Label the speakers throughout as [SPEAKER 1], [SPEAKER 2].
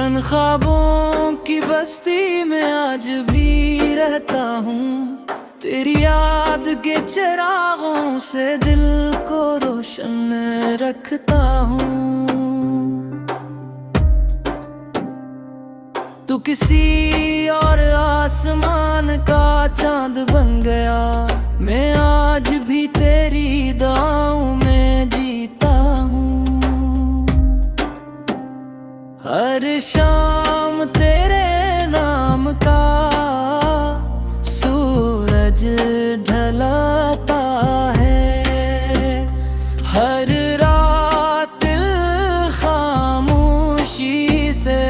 [SPEAKER 1] उड़न ख्वाबों की बस्ती में आज भी रहता हूँ। तेरी याद के चिरागों से दिल को रोशन रखता हूँ। तू किसी और आसमान का चांद बन गया, मैं आज भी तेरी दुआओं में जीता हूँ। हर शाम तेरे नाम का सूरज ढलता है, हर रात दिल खामोशी से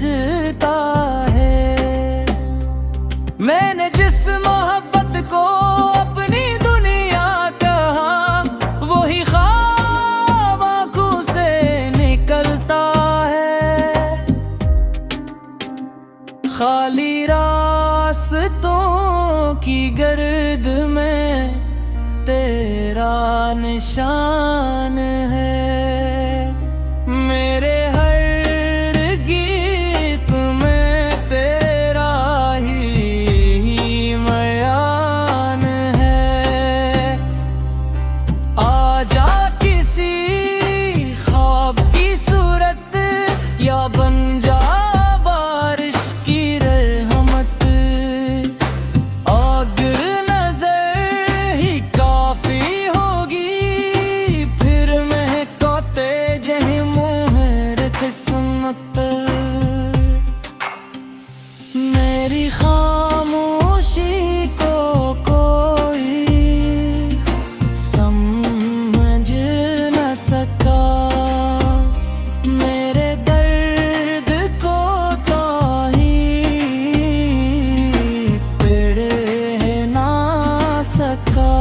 [SPEAKER 1] जता है। मैंने जिस मोहब्बत को अपनी दुनिया कहा, वही ख्वाब आंखों से निकलता है। खाली रास्तों की गर्द में तेरा निशान है। मेरे हर गीत में तेरा ही बयान है। आजा किसी ख्वाब की सूरत, या बन जा बारिश की रहमत। अगर नजर ही काफी होगी, फिर महकते जही मुहर किस्मत। मेरी खामोशी को कोई समझ न सका, मेरे दर्द को तो ही पढ़ ना सका।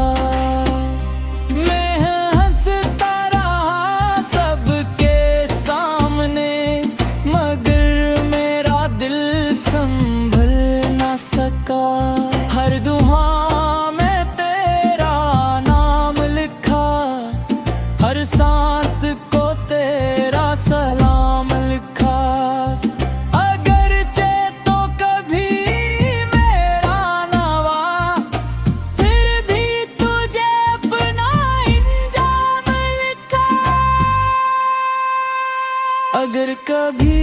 [SPEAKER 1] मैं हंसता रहा सबके सामने, मगर मेरा दिल संभल ना सका। हर दुआ में तेरा नाम लिखा, हर सांस को तेरा सलाम लिखा। अगरचे तो कभी मेरा ना हुआ, फिर भी तुझे अपना इंजाम लिखा। अगर कभी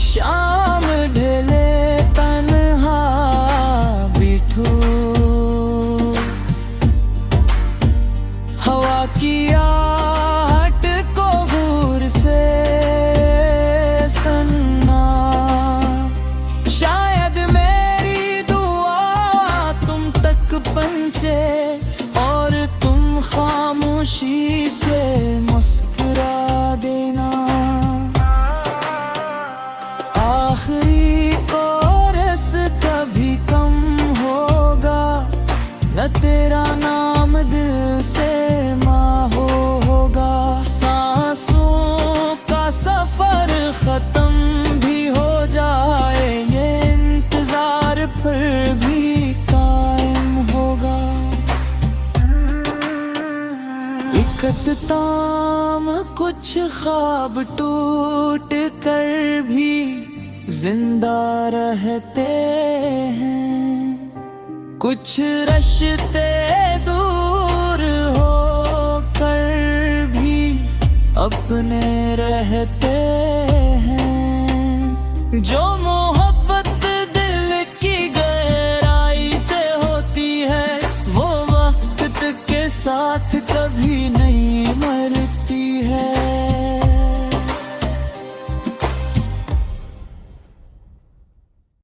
[SPEAKER 1] शाम ढले तन्हा बिठूं, हवा की आहट को घूर से सुनना। शायद मेरी दुआ तुम तक पहुंचे, और तुम खामोशी से मुस्कुरा देना। आखिरी कोरस कभी कम होगा, न तेरा नाम दिल से माहो होगा। सांसों का सफर खत्म भी हो जाएंगे, इंतजार फिर भी कायम होगा। इकताम कुछ ख्वाब टूट कर भी जिंदा रहते हैं, कुछ रिश्ते दूर होकर भी अपने रहते हैं। जो मोहब्बत दिल की गहराई से होती है, वो वक्त के साथ कभी